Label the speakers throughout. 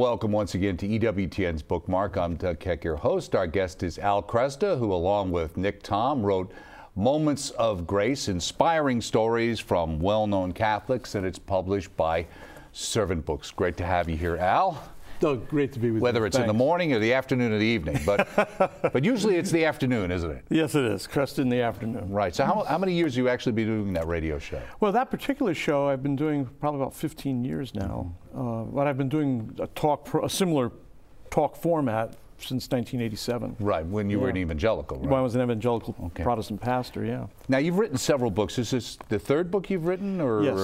Speaker 1: welcome once again to EWTN's Bookmark. I'm Doug Keck, your host. Our guest is Al Kresta, who along with Nick Tom wrote Moments of Grace, inspiring stories from well-known Catholics, and it's published by Servant Books. Great to have you here, Al.
Speaker 2: Doug, great to be with you.
Speaker 1: Whether it's in the morning or the afternoon or the evening, but usually it's the afternoon, isn't it?
Speaker 2: Yes, it is. Kresta in the afternoon.
Speaker 1: Right. So how many years have you actually been doing that radio show?
Speaker 2: Well, that particular show I've been doing probably about 15 years now. But I've been doing a similar talk format since 1987.
Speaker 1: Right, when you were an evangelical, right?
Speaker 2: When I was an evangelical Protestant pastor, yeah.
Speaker 1: Now, you've written several books. Is this the third book you've written? Or,
Speaker 2: yes,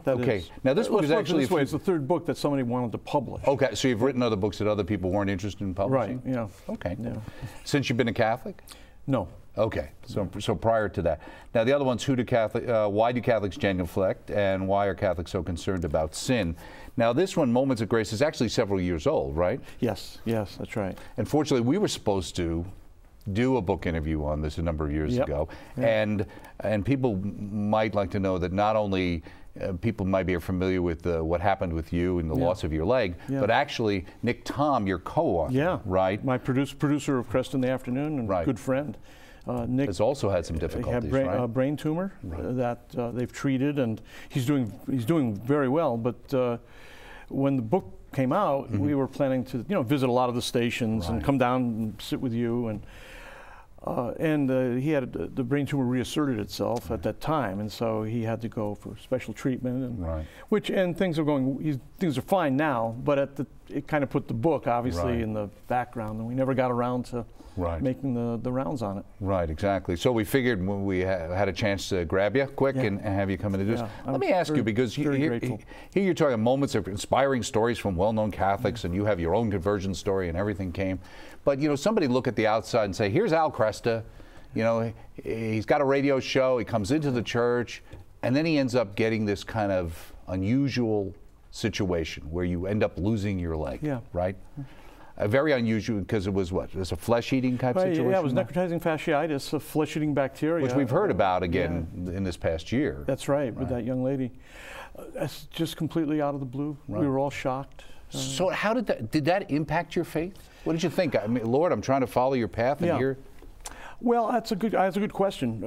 Speaker 2: that
Speaker 1: okay.
Speaker 2: is.
Speaker 1: Now, this book is actually...
Speaker 2: It's the third book that somebody wanted to publish.
Speaker 1: Okay, so you've written other books that other people weren't interested in publishing?
Speaker 2: Right, yeah.
Speaker 1: Okay.
Speaker 2: Yeah.
Speaker 1: Since you've been a Catholic?
Speaker 2: No.
Speaker 1: Okay, so prior to that. Now, the other one's why do Catholics genuflect, and why are Catholics so concerned about sin? Now, this one, Moments of Grace, is actually several years old, right?
Speaker 2: Yes, that's right.
Speaker 1: And fortunately, we were supposed to do a book interview on this a number of years ago, and people might like to know that not only people might be familiar with what happened with you and the loss of your leg, but actually Nick Tom, your co-author, right?
Speaker 2: My producer of Kresta in the Afternoon and good friend. Nick
Speaker 1: has also had some difficulties,
Speaker 2: a brain tumor that they've treated, and he's doing very well. But when the book came out, we were planning to visit a lot of the stations and come down and sit with you, and he had the brain tumor reasserted itself at that time, and so he had to go for special treatment, and things are fine now, but it kind of put the book obviously in the background, and we never got around to making the rounds on it. Right,
Speaker 1: exactly. So we figured when we had a chance to grab you quick and have you come in to do this. Let me ask you, because here you're talking moments of inspiring stories from well-known Catholics, and you have your own conversion story and everything came. But somebody look at the outside and say, here's Al Kresta, he's got a radio show, he comes into the church, and then he ends up getting this kind of unusual situation where you end up losing your leg, right? Very unusual, because it was what? It was a flesh-eating type situation?
Speaker 2: Yeah, it was necrotizing fasciitis, a flesh-eating bacteria.
Speaker 1: Which we've heard about again in this past year.
Speaker 2: That's right, with that young lady. That's just completely out of the blue. We were all shocked.
Speaker 1: So how did that impact your faith? What did you think? I mean, Lord, I'm trying to follow your path, and here...
Speaker 2: Well, that's a good question.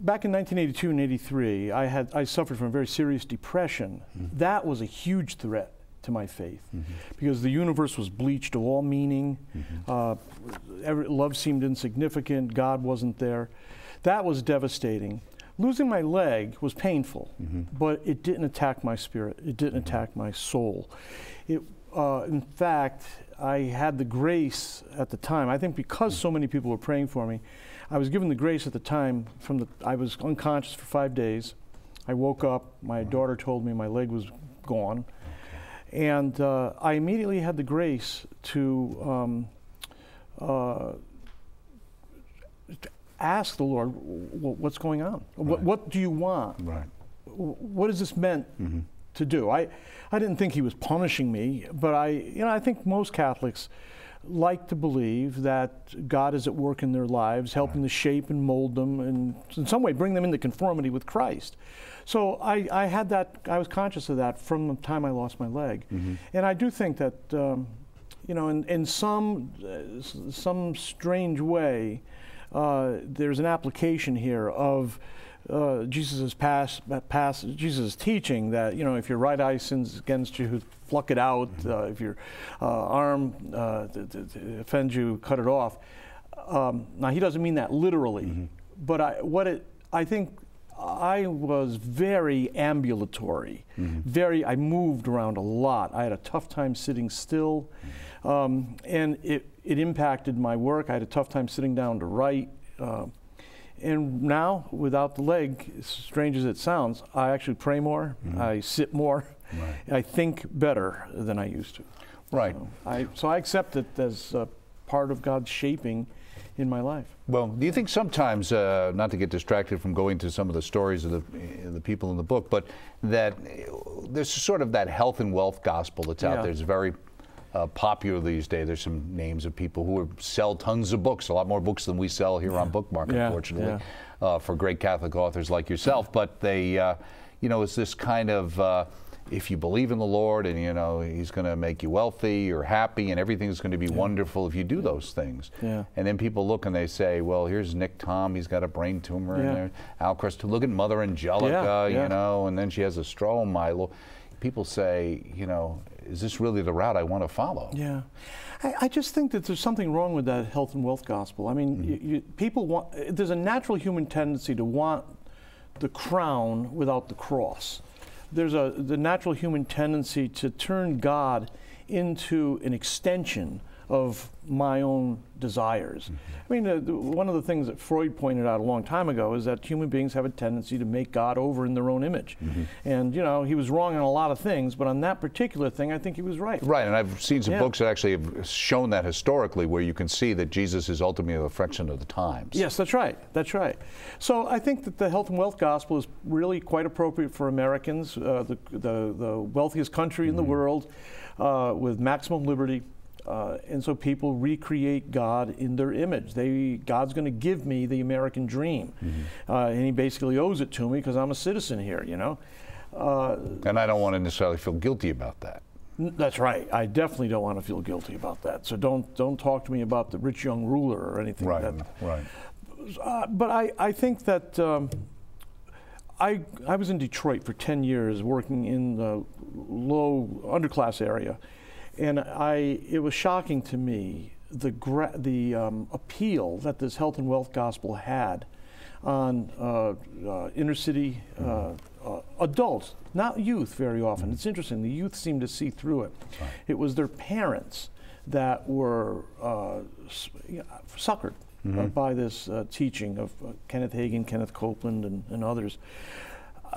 Speaker 2: Back in 1982 and 83, I suffered from a very serious depression. That was a huge threat to my faith, because the universe was bleached of all meaning. Love seemed insignificant. God wasn't there. That was devastating. Losing my leg was painful, but it didn't attack my spirit. It didn't attack my soul. In fact, I had the grace at the time. I think because so many people were praying for me, I was given the grace at the time. I was unconscious for 5 days. I woke up. My daughter told me my leg was gone. And I immediately had the grace to ask the Lord, what's going on? What do you want? What is this meant to do? I didn't think he was punishing me, but I think most Catholics like to believe that God is at work in their lives, helping to shape and mold them, and in some way bring them into conformity with Christ. So I had that. I was conscious of that from the time I lost my leg, and I do think that in some strange way, there's an application here of Jesus' Jesus' teaching that if your right eye sins against you, pluck it out. If your arm offends you, cut it off. Now he doesn't mean that literally, but I think I was very ambulatory. I moved around a lot. I had a tough time sitting still, and it impacted my work. I had a tough time sitting down to write. And now, without the leg, as strange as it sounds, I actually pray more, I sit more, I think better than I used to. So I accept it as part of God's shaping in my life.
Speaker 1: Well, do you think sometimes, not to get distracted from going to some of the stories of the people in the book, but that there's sort of that health and wealth gospel that's out there. It's very popular these days. There's some names of people who sell tons of books, a lot more books than we sell here on Bookmark, unfortunately, for great Catholic authors like yourself. But they, it's this kind of if you believe in the Lord and, you know, He's going to make you wealthy or happy and everything's going to be wonderful if you do those things. And then people look and they say, well, here's Nick Tom, he's got a brain tumor in there. Al Kresta, look at Mother Angelica, you know, and then she has a stroma. People say, you know, is this really the route I want to follow?
Speaker 2: I just think that there's something wrong with that health and wealth gospel. I mean, people want, there's a natural human tendency to want the crown without the cross. There's the natural human tendency to turn God into an extension of my own desires. I mean, one of the things that Freud pointed out a long time ago is that human beings have a tendency to make God over in their own image. And, you know, he was wrong on a lot of things, but on that particular thing, I think he was right.
Speaker 1: Right, and I've seen some books that actually have shown that historically, where you can see that Jesus is ultimately a reflection of the times.
Speaker 2: Yes, that's right. That's right. So I think that the health and wealth gospel is really quite appropriate for Americans, the wealthiest country in the world, with maximum liberty. And so people recreate God in their image. God's going to give me the American dream. And he basically owes it to me because I'm a citizen here, you know.
Speaker 1: And I don't want to necessarily feel guilty about that.
Speaker 2: That's right. I definitely don't want to feel guilty about that. So don't talk to me about the rich young ruler or anything like that.
Speaker 1: Right.
Speaker 2: But I think that I was in Detroit for 10 years working in the low underclass area. And it was shocking to me the appeal that this health and wealth gospel had on inner city adults, not youth very often. It's interesting, the youth seemed to see through it. It was their parents that were suckered by this teaching of Kenneth Hagin, Kenneth Copeland, and others.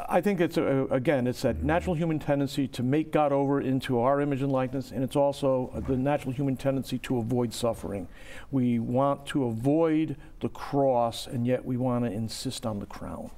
Speaker 2: I think it's, again, it's that natural human tendency to make God over into our image and likeness, and it's also the natural human tendency to avoid suffering. We want to avoid the cross, and yet we want to insist on the crown.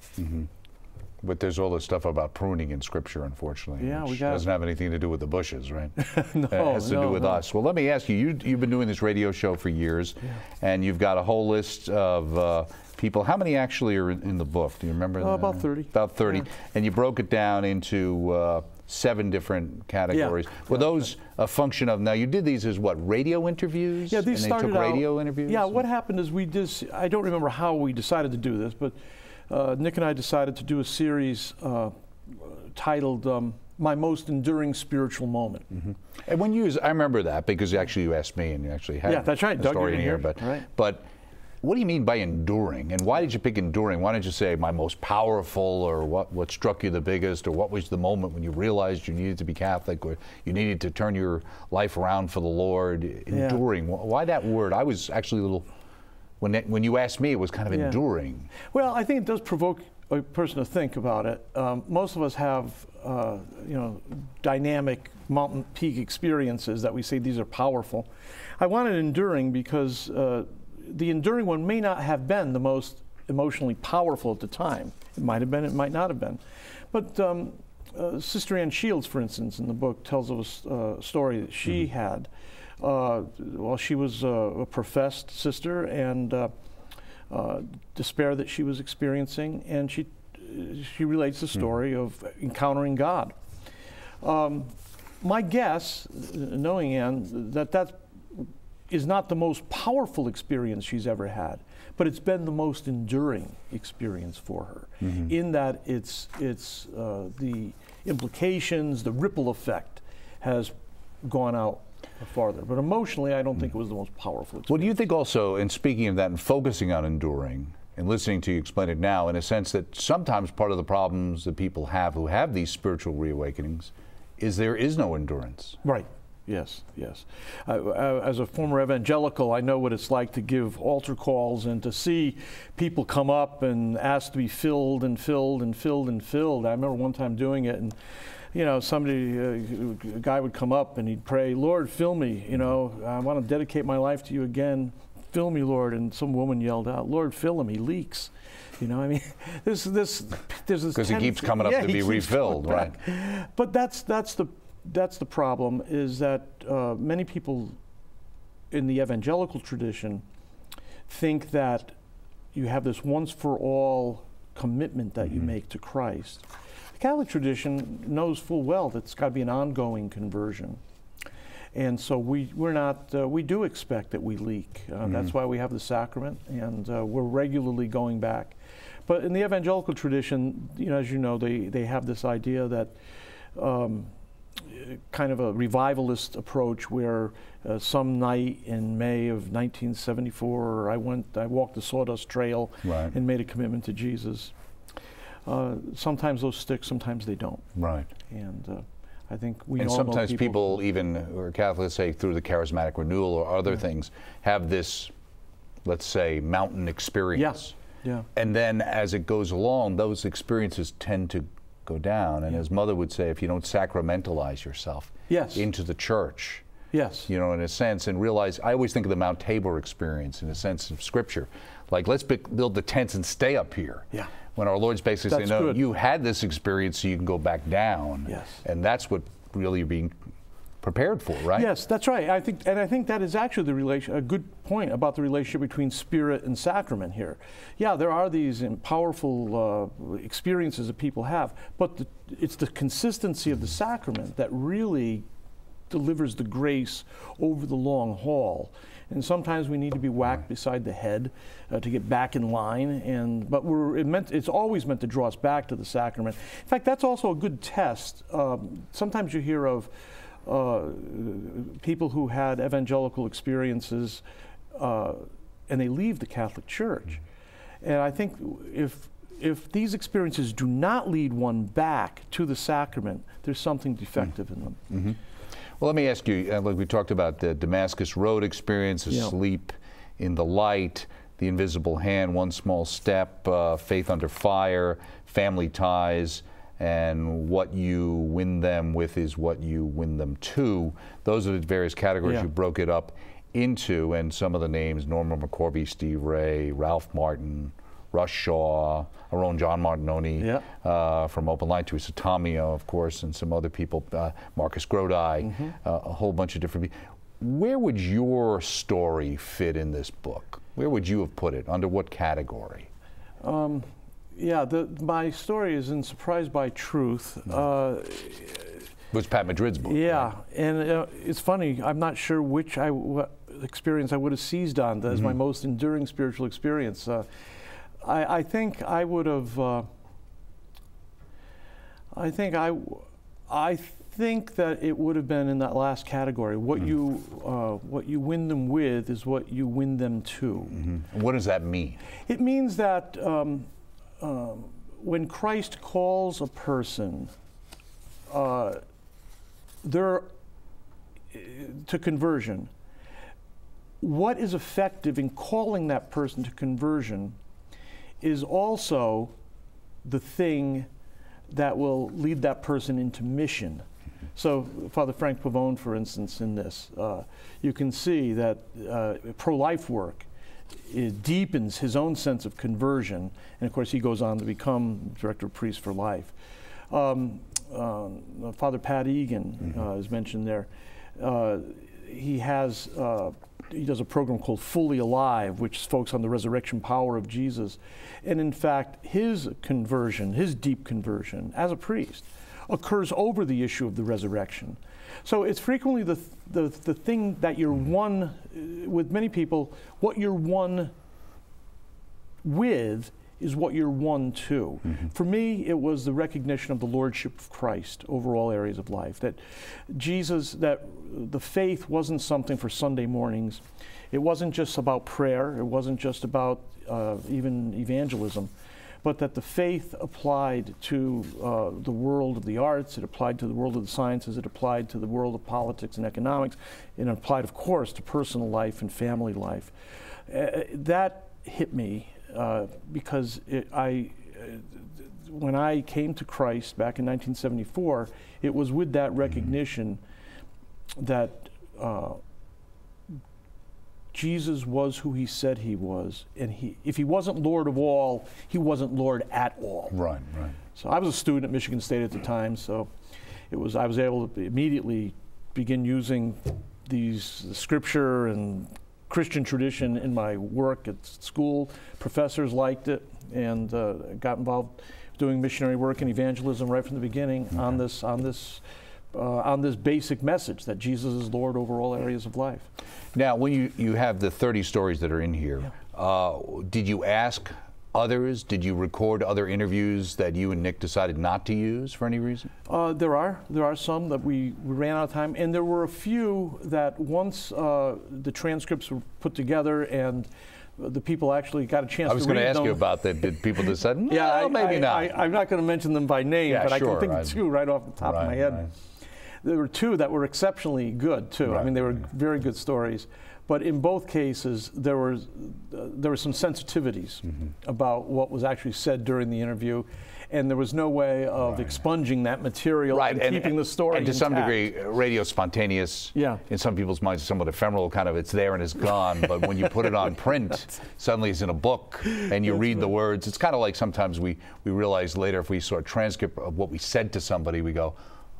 Speaker 1: But there's all this stuff about pruning in Scripture, unfortunately, which doesn't have anything to do with the bushes, right?
Speaker 2: No,
Speaker 1: it has to do with us. Well, let me ask you, you've been doing this radio show for years, and you've got a whole list of people. How many actually are in the book? Do you remember?
Speaker 2: About 30.
Speaker 1: About 30. And you broke it down into 7 different categories. Were those a function of, now you did these as what, radio interviews?
Speaker 2: Yeah, these started
Speaker 1: out radio interviews?
Speaker 2: Yeah, what happened is I don't remember how we decided to do this, but Nick and I decided to do a series titled My Most Enduring Spiritual Moment.
Speaker 1: And when you I remember that because actually you asked me and you actually had
Speaker 2: that's right.
Speaker 1: a story in here. But what do you mean by enduring? And why did you pick enduring? Why didn't you say my most powerful, or what struck you the biggest, or what was the moment when you realized you needed to be Catholic, or you needed to turn your life around for the Lord? Enduring. Why that word? I was actually a little, when you asked me, it was kind of enduring.
Speaker 2: Well, I think it does provoke a person to think about it. Most of us have, dynamic mountain peak experiences that we say these are powerful. I wanted enduring because the enduring one may not have been the most emotionally powerful at the time. It might have been, it might not have been. But Sister Ann Shields, for instance, in the book tells us a story that she had while she was a professed sister, and despair that she was experiencing, and she relates the story of encountering God. My guess, knowing Ann, that is not the most powerful experience she's ever had, but it's been the most enduring experience for her, in that it's the implications, the ripple effect has gone out farther. But emotionally, I don't think it was the most powerful experience.
Speaker 1: Well, do you think also, and speaking of that and focusing on enduring, and listening to you explain it now, in a sense that sometimes part of the problems that people have who have these spiritual reawakenings is there is no endurance.
Speaker 2: Right. Yes, yes. As a former evangelical, I know what it's like to give altar calls and to see people come up and ask to be filled and filled and filled and filled. I remember one time doing it, and a guy would come up and he'd pray, "Lord, fill me. I want to dedicate my life to you again. Fill me, Lord." And some woman yelled out, "Lord, fill him. He leaks." There's this
Speaker 1: because he keeps coming up to be refilled, right?
Speaker 2: But that's the problem, is that many people in the evangelical tradition think that you have this once-for-all commitment that you make to Christ. The Catholic tradition knows full well that it's got to be an ongoing conversion. And so we do expect that we leak. That's why we have the sacrament, and we're regularly going back. But in the evangelical tradition, as you know, they have this idea that kind of a revivalist approach where some night in May of 1974, I walked the sawdust trail and made a commitment to Jesus. Sometimes those stick, sometimes they don't.
Speaker 1: Right.
Speaker 2: And I think we
Speaker 1: and
Speaker 2: all
Speaker 1: sometimes
Speaker 2: know
Speaker 1: people even, or Catholics say through the charismatic renewal or other things, have this, let's say, mountain experience.
Speaker 2: Yeah.
Speaker 1: And then as it goes along, those experiences tend to go down. And as Mother would say, if you don't sacramentalize yourself into the church, in a sense, and realize, I always think of the Mount Tabor experience in a sense of Scripture. Like, let's build the tents and stay up here.
Speaker 2: Yeah.
Speaker 1: When our Lord's basically saying, no, you had this experience so you can go back down.
Speaker 2: Yes.
Speaker 1: And that's what really you're being prepared for, right?
Speaker 2: Yes, that's right. I think that is actually a good point about the relationship between spirit and sacrament here. Yeah, there are these powerful experiences that people have, but it's the consistency of the sacrament that really delivers the grace over the long haul. And sometimes we need to be whacked beside the head to get back in line. But it's always meant to draw us back to the sacrament. In fact, that's also a good test. Sometimes you hear of people who had evangelical experiences and they leave the Catholic Church. And I think if these experiences do not lead one back to the sacrament, there's something defective in them.
Speaker 1: Mm-hmm. Well, let me ask you, like we talked about the Damascus Road experience, asleep in the light, the invisible hand, one small step, faith under fire, family ties, and what you win them with is what you win them to. Those are the various categories you broke it up into, and some of the names, Norman McCorvey, Steve Ray, Ralph Martin, Russ Shaw, our own John Martinoni from Open Line, Teresa Tomeo, of course, and some other people, Marcus Grodi, a whole bunch of different people. Where would your story fit in this book? Where would you have put it? Under what category?
Speaker 2: My story is in Surprised by Truth.
Speaker 1: Was Pat Madrid's book.
Speaker 2: Yeah, right? And it's funny, I'm not sure what experience I would have seized on as my most enduring spiritual experience. I think I would have. I think that it would have been in that last category. What you win them with is what you win them to.
Speaker 1: And what does that mean?
Speaker 2: It means that when Christ calls a person to conversion, what is effective in calling that person to conversion is also the thing that will lead that person into mission. So Father Frank Pavone, for instance, in this, you can see that pro-life work, it deepens his own sense of conversion, and of course he goes on to become Director of Priests for Life. Father Pat Egan is mentioned there. He does a program called Fully Alive, which focuses on the resurrection power of Jesus. And in fact, his conversion, his deep conversion as a priest, occurs over the issue of the resurrection. So it's frequently the thing that you're one, with many people, what you're one with is what you're one to. For me, it was the recognition of the Lordship of Christ over all areas of life. That Jesus, that the faith wasn't something for Sunday mornings. It wasn't just about prayer. It wasn't just about even evangelism. But that the faith applied to the world of the arts, it applied to the world of the sciences, it applied to the world of politics and economics, and it applied, of course, to personal life and family life. That hit me. Because when I came to Christ back in 1974, it was with that recognition that Jesus was who he said he was, and if he wasn't Lord of all, he wasn't Lord at all.
Speaker 1: Right.
Speaker 2: So I was a student at Michigan State at the time, so I was able to immediately begin using these scripture and Christian tradition in my work at school. Professors liked it and got involved doing missionary work and evangelism right from the beginning on this basic message that Jesus is Lord over all areas of life.
Speaker 1: Now, when you have the 30 stories that are in here, did you ask others? Did you record other interviews that you and Nick decided not to use for any reason?
Speaker 2: There are some that we ran out of time, and there were a few that once the transcripts were put together and the people actually got a chance to read them.
Speaker 1: I was going to ask you about that. Did people decide, no,
Speaker 2: yeah,
Speaker 1: maybe not?
Speaker 2: I'm not going to mention them by name, but I can think of two right off the top of my head.
Speaker 1: Right.
Speaker 2: There were two that were exceptionally good, too.
Speaker 1: Right,
Speaker 2: I mean, they were very good stories. But in both cases, there were some sensitivities about what was actually said during the interview, and there was no way of expunging that material and keeping the story
Speaker 1: And to some degree, radio is spontaneous.
Speaker 2: Yeah.
Speaker 1: In some people's minds, somewhat ephemeral, kind of it's there and it's gone. But when you put it on print, suddenly it's in a book, and you read the words. It's kind of like sometimes we realize later if we saw a transcript of what we said to somebody, we go,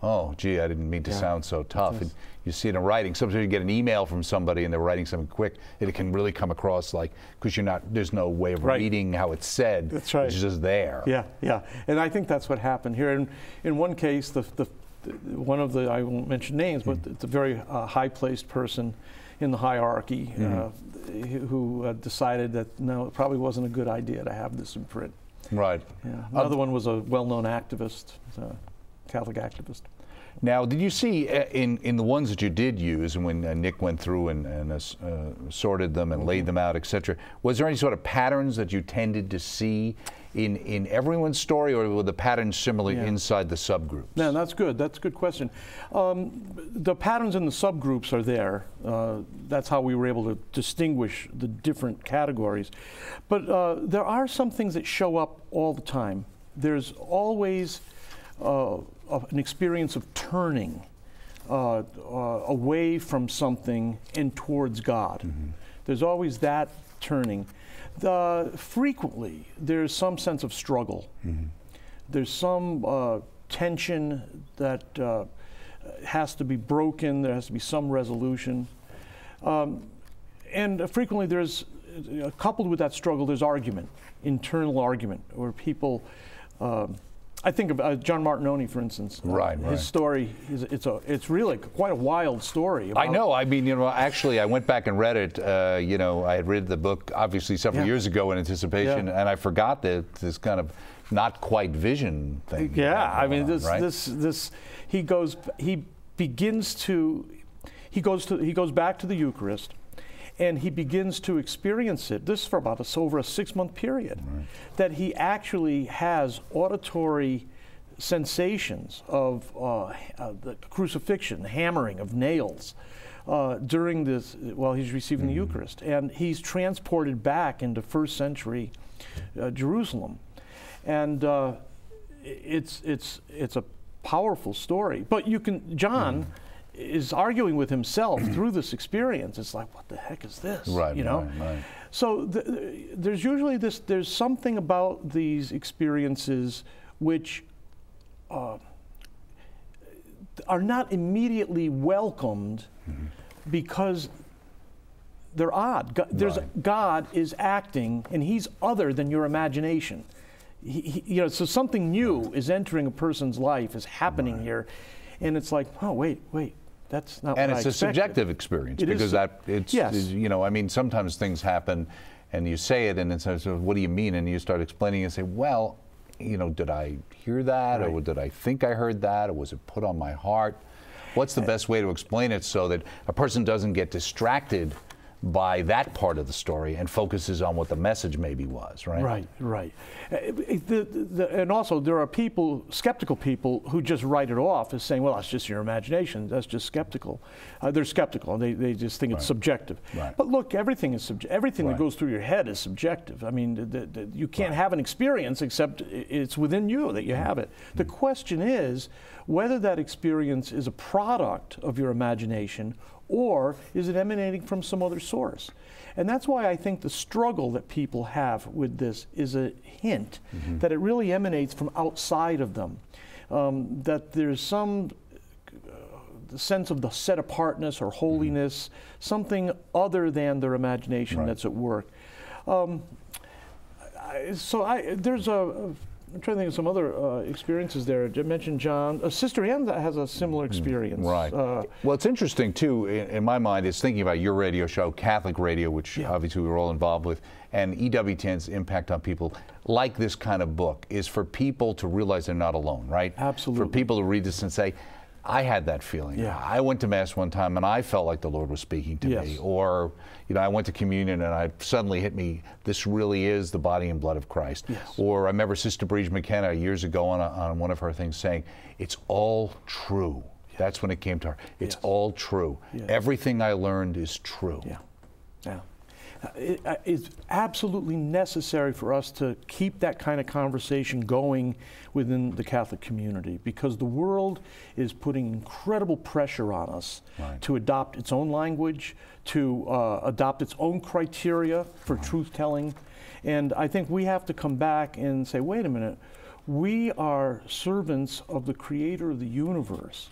Speaker 1: oh, gee, I didn't mean to sound so tough. And you see it in writing. Sometimes you get an email from somebody and they're writing something quick, and it can really come across like, because there's no way of reading how it's said.
Speaker 2: That's right.
Speaker 1: It's just there.
Speaker 2: Yeah. And I think that's what happened here. In one case, one of the, I won't mention names, but it's a very high-placed person in the hierarchy who decided that, no, it probably wasn't a good idea to have this in print.
Speaker 1: Right.
Speaker 2: Yeah. Another one was a well-known activist, Catholic activist.
Speaker 1: Now, did you see in the ones that you did use, and when Nick went through and sorted them and laid them out, etc., was there any sort of patterns that you tended to see in everyone's story, or were the patterns similarly inside the subgroups?
Speaker 2: No, that's good. That's a good question. The patterns in the subgroups are there. That's how we were able to distinguish the different categories. But there are some things that show up all the time. There's always an experience of turning away from something and towards God. There's always that turning. Frequently, there's some sense of struggle. There's some tension that has to be broken. There has to be some resolution. And frequently, there's coupled with that struggle, there's argument, internal argument, where people I think of John Martinoni, for instance. His story, it's really quite a wild story.
Speaker 1: I know. I mean, actually, I went back and read it. I had read the book, obviously, several years ago in anticipation, and I forgot that this kind of not quite vision thing.
Speaker 2: Yeah, I mean, he goes back to the Eucharist, and he begins to experience it. This is for about over a 6-month period, that he actually has auditory sensations of the crucifixion, hammering of nails during this while he's receiving the Eucharist, and he's transported back into first century Jerusalem, and it's a powerful story. But John is arguing with himself through this experience. It's like, what the heck is this? Right. So there's usually there's something about these experiences which are not immediately welcomed because they're odd. God is acting, and he's other than your imagination. So something new is entering a person's life, is happening here, and it's like, oh, wait. That's not what I expected.
Speaker 1: And it's a subjective experience because I mean, sometimes things happen and you say it and it says, what do you mean? And you start explaining and say, well, did I hear that or did I think I heard that or was it put on my heart? What's the best way to explain it so that a person doesn't get distracted by that part of the story and focuses on what the message maybe was, right?
Speaker 2: Right. And also there are skeptical people who just write it off as saying, well, that's just your imagination, that's just skeptical. They're skeptical, and they just think it's subjective. But look, everything is everything that goes through your head is subjective. I mean, you can't have an experience except it's within you that you have it. The question is whether that experience is a product of your imagination or is it emanating from some other source? And that's why I think the struggle that people have with this is a hint that it really emanates from outside of them, that there's some sense of the set-apartness or holiness, something other than their imagination that's at work. There's I'm trying to think of some other experiences there. I mentioned John. Sister Ann has a similar experience.
Speaker 1: Right. Well, it's interesting, too, in my mind, is thinking about your radio show, Catholic Radio, which obviously we were all involved with, and EWTN's impact on people like this kind of book is for people to realize they're not alone, right?
Speaker 2: Absolutely.
Speaker 1: For people to read this and say, I had that feeling.
Speaker 2: Yeah.
Speaker 1: I went to Mass one time and I felt like the Lord was speaking to me. Or, you know, I went to communion and I suddenly hit me, this really is the body and blood of Christ.
Speaker 2: Yes.
Speaker 1: Or I remember Sister Breege McKenna years ago on one of her things saying, it's all true. Yes. That's when it came to her. It's all true. Yes. Everything I learned is true.
Speaker 2: Yeah. Yeah. It's absolutely necessary for us to keep that kind of conversation going within the Catholic community, because the world is putting incredible pressure on us to adopt its own language, to adopt its own criteria for truth-telling. And I think we have to come back and say, wait a minute, we are servants of the Creator of the universe.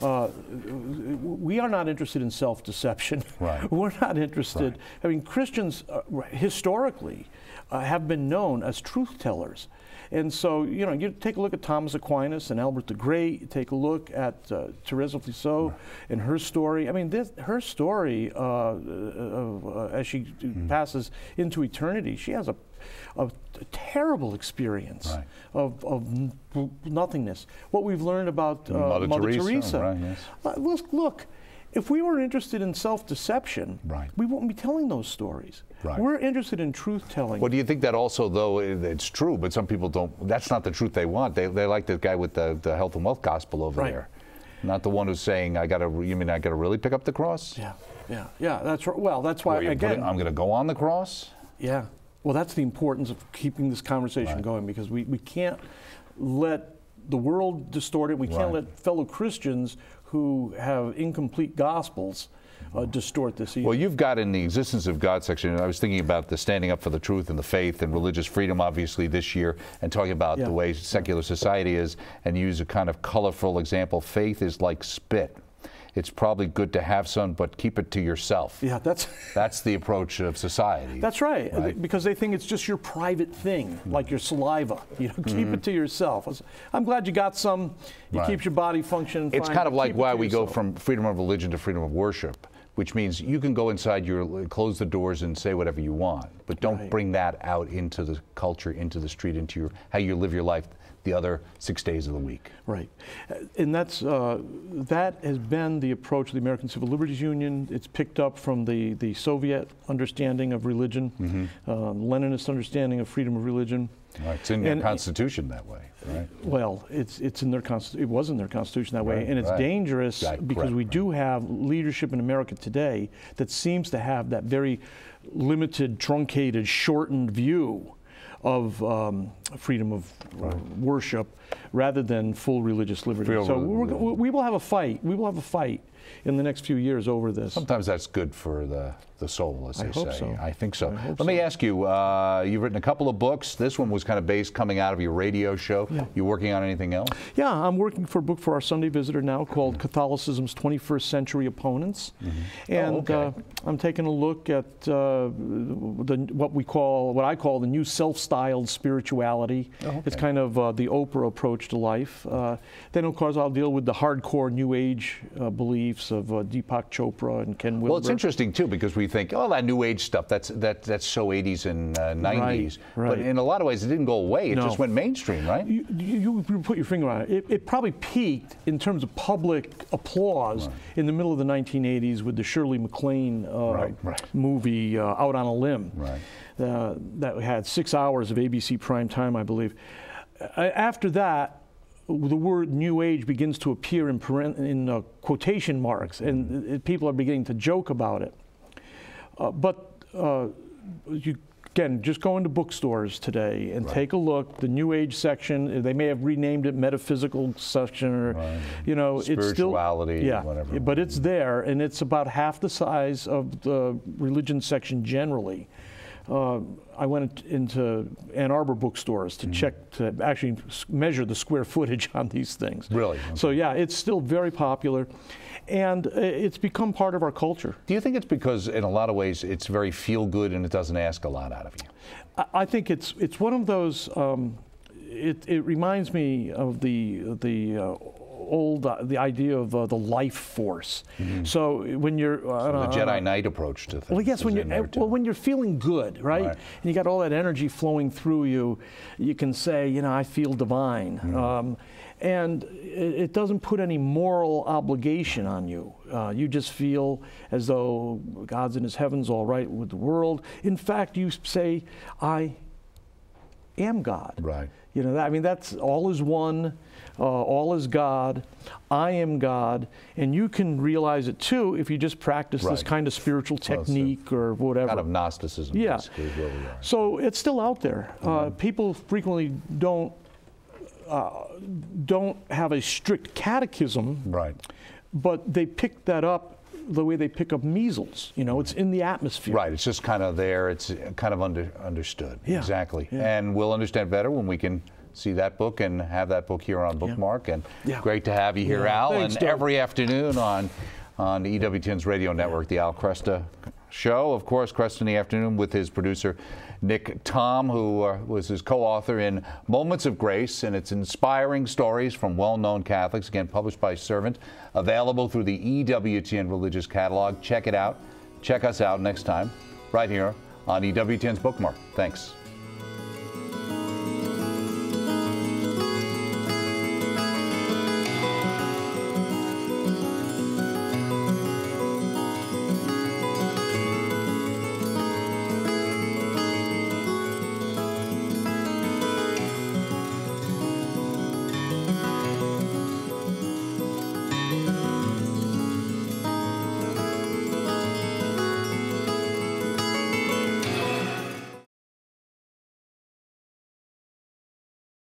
Speaker 2: We are not interested in self-deception.
Speaker 1: Right.
Speaker 2: We're not interested. Right. I mean, Christians historically have been known as truth tellers. And so, you know, you take a look at Thomas Aquinas and Albert the Great, you take a look at Thérèse of Lisieux and her story. I mean, her story, as she passes into eternity, she has a terrible experience of nothingness. What we've learned about Mother Teresa. Look, if we were interested in self-deception, we wouldn't be telling those stories. We're interested in truth-telling.
Speaker 1: Well, do you think that also, though, it's true, but some people don't, that's not the truth they want. They like the guy with the health and wealth gospel over there. Not the one who's saying, you mean I got to really pick up the cross?
Speaker 2: Yeah, that's right. Well, that's why, again,
Speaker 1: I'm going to go on the cross?
Speaker 2: Yeah. Well, that's the importance of keeping this conversation going, because we can't let the world distort it. We can't let fellow Christians who have incomplete gospels distort this either.
Speaker 1: Well, you've got in the Existence of God section, and I was thinking about the standing up for the truth and the faith and religious freedom, obviously, this year, and talking about the way secular society is, and use a kind of colorful example. Faith is like spit. It's probably good to have some, but keep it to yourself.
Speaker 2: Yeah,
Speaker 1: that's the approach of society.
Speaker 2: That's right, because they think it's just your private thing, like your saliva. You know, keep it to yourself. I'm glad you got some. It keeps your body functioning fine.
Speaker 1: It's kind of like why we go from freedom of religion to freedom of worship, which means you can go inside close the doors and say whatever you want, but don't bring that out into the culture, into the street, into how you live your life the other 6 days of the week.
Speaker 2: Right. And that has been the approach of the American Civil Liberties Union. It's picked up from the Soviet understanding of religion, Leninist understanding of freedom of religion.
Speaker 1: It's in their Constitution that way, right?
Speaker 2: Well, it's in their it was in their Constitution that way, and it's dangerous because we do have leadership in America today that seems to have that very limited, truncated, shortened view of freedom of worship rather than full religious liberty. So we will have a fight. We will have a fight in the next few years over this.
Speaker 1: Sometimes that's good for the soul, as they say.
Speaker 2: Hope so.
Speaker 1: I think so. Let me ask you, you've written a couple of books. This one was kind of based coming out of your radio show. You working on anything else? Yeah,
Speaker 2: I'm working for a book for our Sunday Visitor now called Catholicism's 21st Century Opponents. And I'm taking a look at what I call the new self-styled spirituality. It's kind of the Oprah approach to life. Then, of course, I'll deal with the hardcore New Age beliefs of Deepak Chopra and Ken Wilber.
Speaker 1: Well, it's interesting, too, because we think, oh, that New Age stuff, that's so 80s and 90s. But in a lot of ways, it didn't go away. It just went mainstream, right?
Speaker 2: You put your finger on it. It probably peaked in terms of public applause in the middle of the 1980s with the Shirley MacLaine movie, Out on a Limb. That had 6 hours of ABC prime time, I believe. After that, the word New Age begins to appear in quotation marks, and people are beginning to joke about it. But you again, just go into bookstores today and take a look. The New Age section, they may have renamed it metaphysical section, or you know,
Speaker 1: spirituality,
Speaker 2: it's still
Speaker 1: whatever.
Speaker 2: But it's there, and it's about half the size of the religion section generally. I went into Ann Arbor bookstores to check, to actually measure the square footage on these things.
Speaker 1: Really?
Speaker 2: So yeah, it's still very popular, and it's become part of our culture.
Speaker 1: Do you think it's because, in a lot of ways, it's very feel-good and it doesn't ask a lot out of you?
Speaker 2: I think it's one of those. it reminds me of the idea of the life force. So when you're
Speaker 1: the Jedi Knight approach to things.
Speaker 2: Well, yes, when you're feeling good, right? And you got all that energy flowing through you, you can say, you know, I feel divine. And it doesn't put any moral obligation on you. You just feel as though God's in his heavens, all right with the world. In fact, you say, I am God.
Speaker 1: Right.
Speaker 2: You know, I mean, that's all is one, all is God, I am God, and you can realize it too if you just practice this kind of spiritual technique or whatever.
Speaker 1: Kind of Gnosticism, basically, is what we are.
Speaker 2: So it's still out there. People frequently don't have a strict catechism, but they pick that up the way they pick up measles. You know, it's in the atmosphere.
Speaker 1: Right, it's just kind of there, it's kind of understood. Yeah. Exactly. Yeah. And we'll understand better when we can see that book and have that book here on Bookmark. And great to have you here, Al. Thanks, and every afternoon on EWTN's radio network, the Al Kresta Show. Of course, Kresta in the afternoon with his producer, Nick Tom, who was his co-author in Moments of Grace, and it's inspiring stories from well-known Catholics, again, published by Servant, available through the EWTN Religious Catalog. Check it out. Check us out next time, right here on EWTN's Bookmark. Thanks.